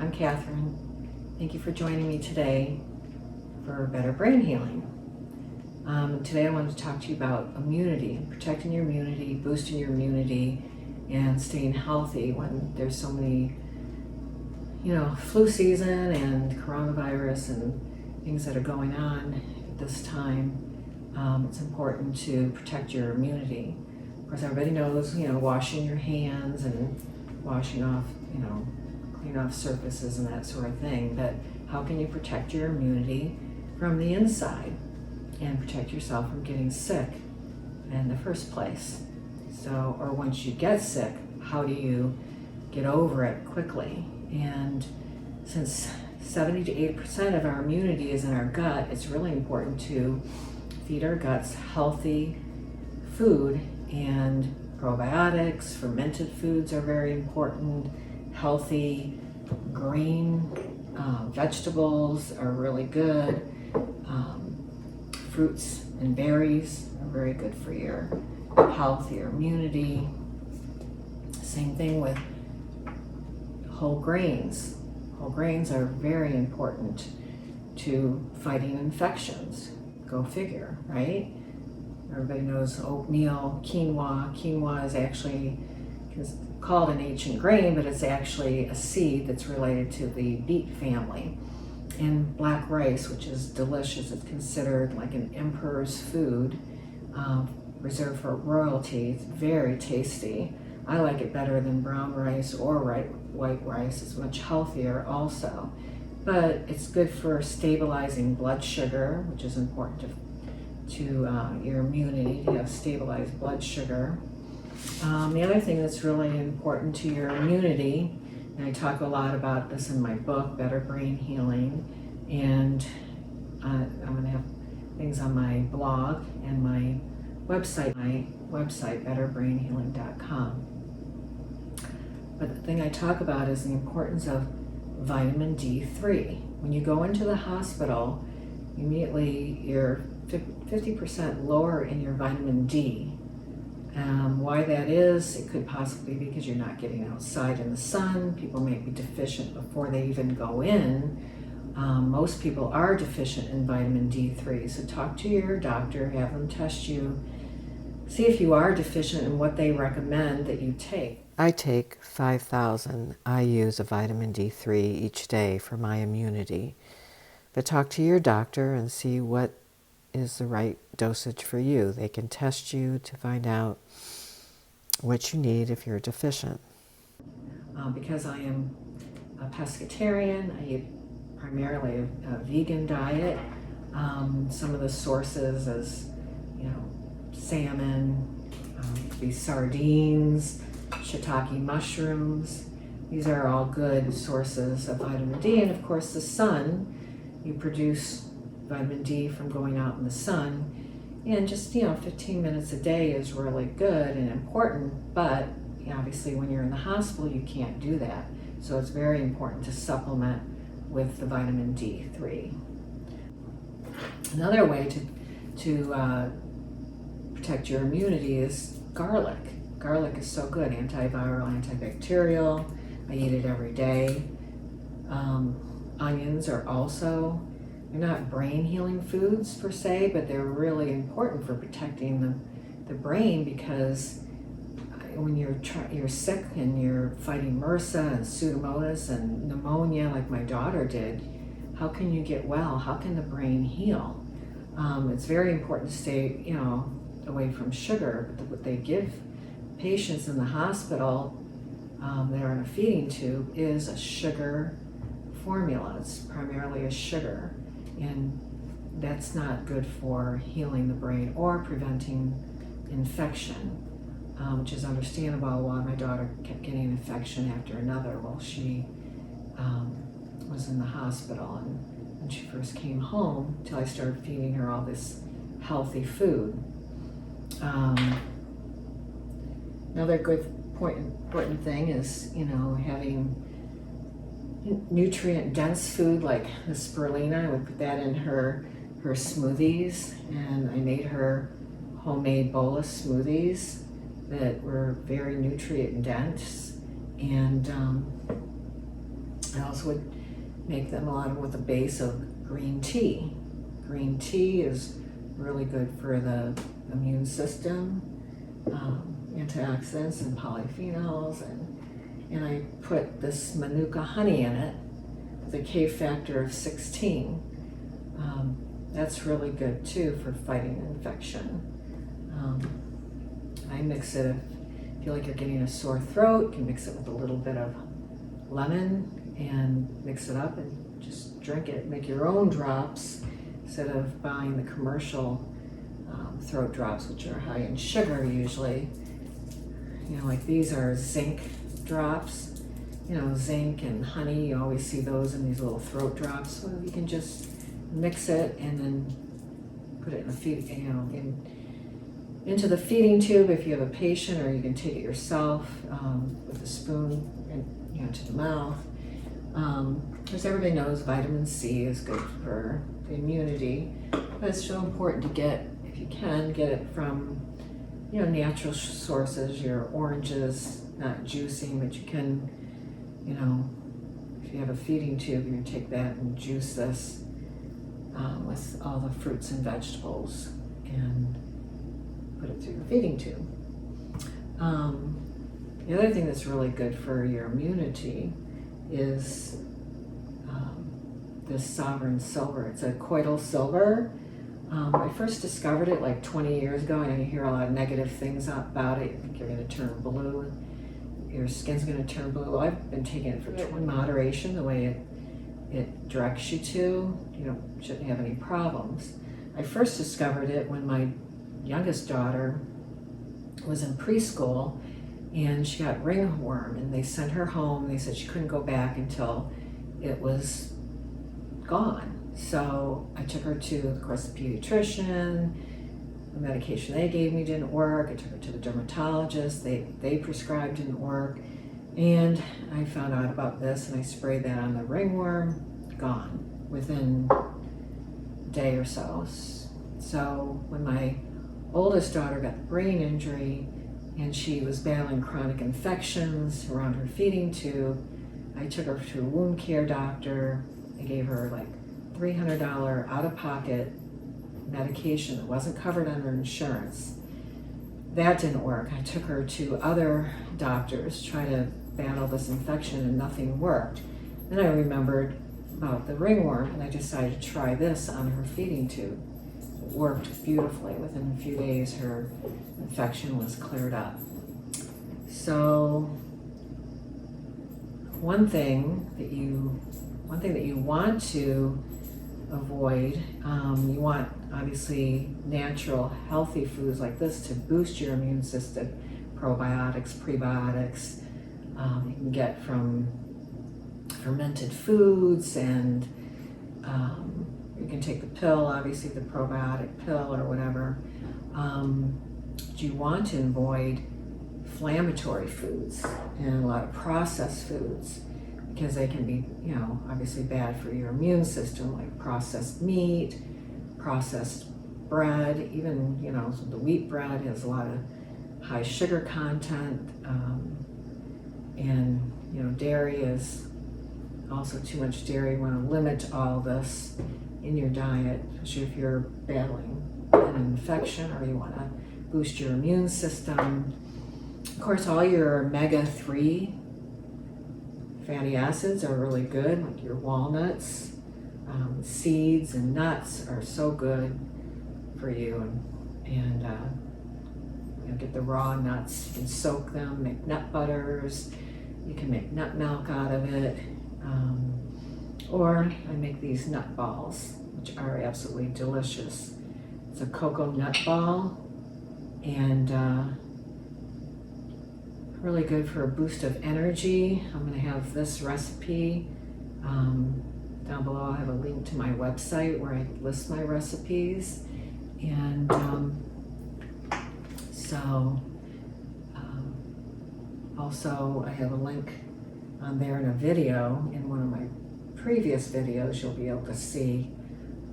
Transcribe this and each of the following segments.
I'm Catherine. Thank you for joining me today for Better Brain Healing. Today I wanted to talk to you about immunity, protecting your immunity, boosting your immunity, and staying healthy when there's so many, flu season and coronavirus and things that are going on at this time. It's important to protect your immunity. Of course, everybody knows, washing your hands and washing off, clean off surfaces and that sort of thing. But how can you protect your immunity from the inside and protect yourself from getting sick in the first place? So, or once you get sick, how do you get over it quickly? And since 70 to 80% of our immunity is in our gut, it's really important to feed our guts healthy food, and probiotics, fermented foods are very important. Healthy green vegetables are really good. Fruits and berries are very good for your health, your immunity. Same thing with whole grains. Whole grains are very important to fighting infections. Go figure, right? Everybody knows oatmeal, quinoa. Quinoa is actually called an ancient grain, but it's actually a seed that's related to the beet family. And black rice, which is delicious, it's considered like an emperor's food, reserved for royalty. It's very tasty. I like it better than brown rice or white rice. It's much healthier also. But it's good for stabilizing blood sugar, which is important to your immunity, to have stabilized blood sugar. The other thing that's really important to your immunity, and I talk a lot about this in my book, Better Brain Healing, and I'm going to have things on my blog and my website, betterbrainhealing.com. But the thing I talk about is the importance of vitamin D3. When you go into the hospital, immediately you're 50% lower in your vitamin D. Why that is, it could possibly be because you're not getting outside in the sun. People may be deficient before they even go in. Most people are deficient in vitamin D3, so talk to your doctor, have them test you, see if you are deficient and what they recommend that you take. I take 5,000 IUs of vitamin D3 each day for my immunity. But talk to your doctor and see what is the right dosage for you. They can test you to find out what you need if you're deficient. Because I am a pescatarian, I eat primarily a vegan diet. Some of the sources is, salmon, could be sardines, shiitake mushrooms. These are all good sources of vitamin D. And of course the sun, you produce vitamin D from going out in the sun. And just, 15 minutes a day is really good and important, but obviously when you're in the hospital you can't do that. So it's very important to supplement with the vitamin D3. Another way to protect your immunity is garlic. Garlic is so good, antiviral, antibacterial. I eat it every day. Onions are also, they're not brain healing foods per se, but they're really important for protecting the brain, because when you're sick and you're fighting MRSA and Pseudomonas and pneumonia like my daughter did, how can you get well? How can the brain heal? It's very important to stay, away from sugar. But what they give patients in the hospital that are on a feeding tube is a sugar formula. It's primarily a sugar, and that's not good for healing the brain or preventing infection, which is understandable. Why my daughter kept getting an infection after another while she was in the hospital, and when she first came home, till I started feeding her all this healthy food. Another good important thing is, having nutrient-dense food like the spirulina. I would put that in her smoothies, and I made her homemade bolus smoothies that were very nutrient-dense. And I also would make them, a lot of them, with a base of green tea. Green tea is really good for the immune system, antioxidants and polyphenols, and I put this Manuka honey in it with a K factor of 16. That's really good too for fighting infection. I mix it, if you feel like you're getting a sore throat, you can mix it with a little bit of lemon and mix it up and just drink it. Make your own drops instead of buying the commercial throat drops, which are high in sugar usually. You know, like these are zinc drops. You know, zinc and honey, you always see those in these little throat drops. So you can just mix it and then put it in into the feeding tube if you have a patient, or you can take it yourself with a spoon and, to the mouth. As everybody knows, vitamin C is good for the immunity, but it's so important to get, if you can, get it from natural sources, your oranges, not juicing, but you can, if you have a feeding tube, you can take that and juice this with all the fruits and vegetables and put it through the feeding tube. The other thing that's really good for your immunity is this Sovereign Silver. It's a colloidal silver. I first discovered it like 20 years ago, and I hear a lot of negative things about it. You think you're going to turn blue, your skin's going to turn blue. I've been taking it in moderation, the way it directs you to. You shouldn't have any problems. I first discovered it when my youngest daughter was in preschool, and she got ringworm, and they sent her home. They said she couldn't go back until it was gone. So I took her to, of course, the pediatrician. The medication they gave me didn't work. I took her to the dermatologist. They prescribed didn't work. And I found out about this, and I sprayed that on the ringworm, gone within a day or so. So when my oldest daughter got the brain injury and she was battling chronic infections around her feeding tube, I took her to a wound care doctor. I gave her like $300 out-of-pocket medication that wasn't covered under insurance. That didn't work. I took her to other doctors, trying to battle this infection, and nothing worked. Then I remembered about the ringworm, and I decided to try this on her feeding tube. It worked beautifully. Within a few days, her infection was cleared up. So one thing that you want to avoid, you want obviously natural healthy foods like this to boost your immune system. Probiotics, prebiotics, you can get from fermented foods, and you can take the pill, obviously the probiotic pill or whatever. You want to avoid inflammatory foods and a lot of processed foods, because they can be, obviously bad for your immune system, like processed meat, processed bread, even, the wheat bread has a lot of high sugar content, and, dairy is also too much dairy. You want to limit all this in your diet, especially if you're battling an infection or you want to boost your immune system. Of course, all your omega-3 fatty acids are really good, like your walnuts, seeds and nuts are so good for you, and get the raw nuts. You can soak them, make nut butters. You can make nut milk out of it, or I make these nut balls, which are absolutely delicious. It's a cocoa nut ball, and really good for a boost of energy. I'm going to have this recipe down below. I have a link to my website where I list my recipes, and also I have a link on there in a video. In one of my previous videos, you'll be able to see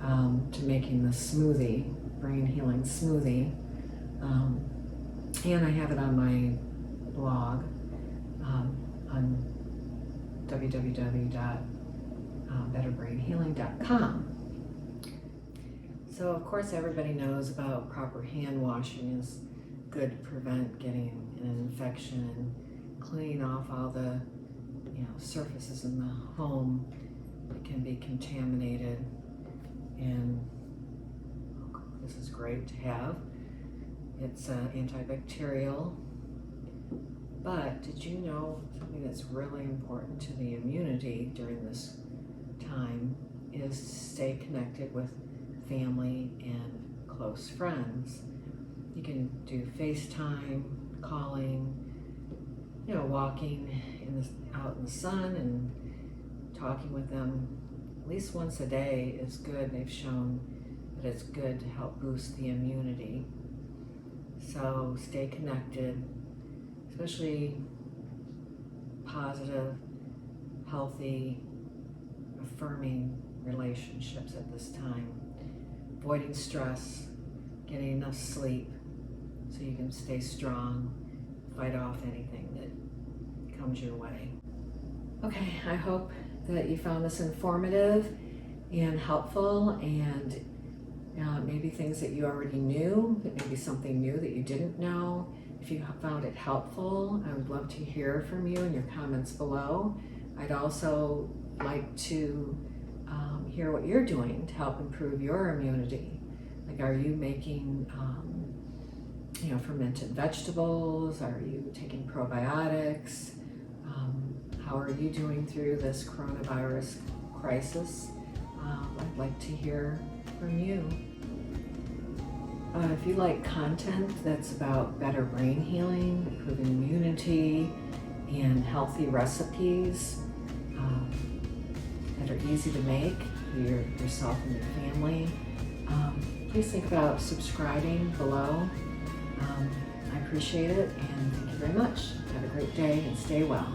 to making the smoothie, brain healing smoothie, and I have it on my blog on www.betterbrainhealing.com. So of course everybody knows about proper hand washing is good to prevent getting an infection and cleaning off all the surfaces in the home that can be contaminated. And this is great to have. It's antibacterial. But did you know something that's really important to the immunity during this time is to stay connected with family and close friends. You can do FaceTime, calling, walking out in the sun and talking with them at least once a day is good. They've shown that it's good to help boost the immunity. So stay connected, especially positive, healthy, affirming relationships at this time. Avoiding stress, getting enough sleep so you can stay strong, fight off anything that comes your way. Okay, I hope that you found this informative and helpful, and maybe things that you already knew, maybe something new that you didn't know. If you found it helpful, I would love to hear from you in your comments below. I'd also like to hear what you're doing to help improve your immunity. Like, are you making fermented vegetables? Are you taking probiotics? How are you doing through this coronavirus crisis? I'd like to hear from you. If you like content that's about better brain healing, improving immunity, and healthy recipes that are easy to make for yourself and your family, please think about subscribing below. I appreciate it, and thank you very much. Have a great day and stay well.